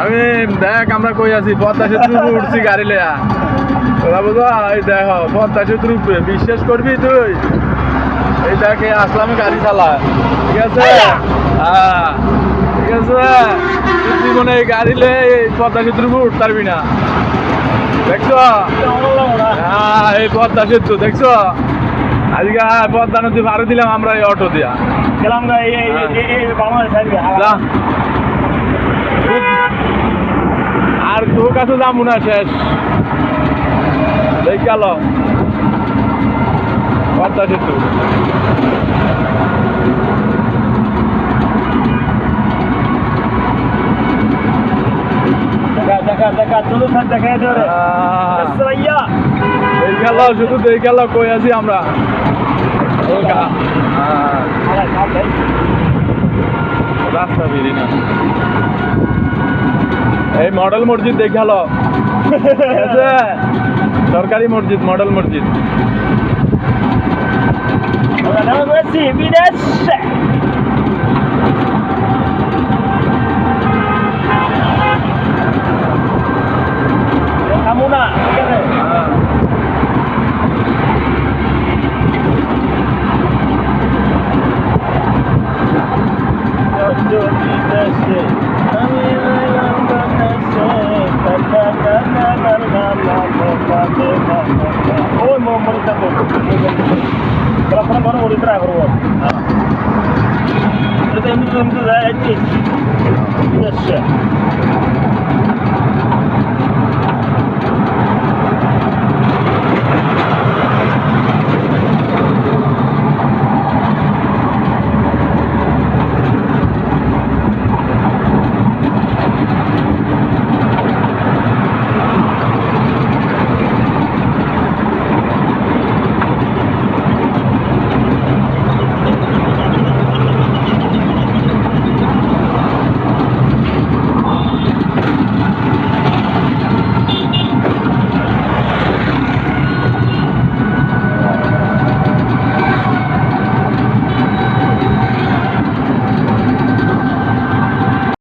আমি দেখ আমরা কই আছি পদ্মা সেতু উঠছি গাড়ি লেয়া তোরা বুঝো এই দেখো পদ্মা সেতুর উপরে বিশ্বাস করবি তুই এই দেখে আসলাম গাড়ি চালা ঠিক আছে হ্যাঁ ঠিক আছে তুই জীবনে এই গাড়ি লে এই পদ্মা সেতুর উপর উঠতে পারবি না দেখছো হ্যাঁ এই পদ্মা সেতু দেখছো আজকে পদ্মা নদী পাড়ে দিলাম আমরা এই অটো দিয়া গেলাম যা। আর তোর কাছে যাবো না শেষ দেখ গেল পদ্মা সেতু দেখা চলো স্যার দেখা ধরে দেখ গেল শুধু দেখ গেল কই আছি আমরা রাস্তা বেরি না এই মডেল মসজিদ দেখ গেল সরকারি মসজিদ মডেল মসজিদ বিদেশ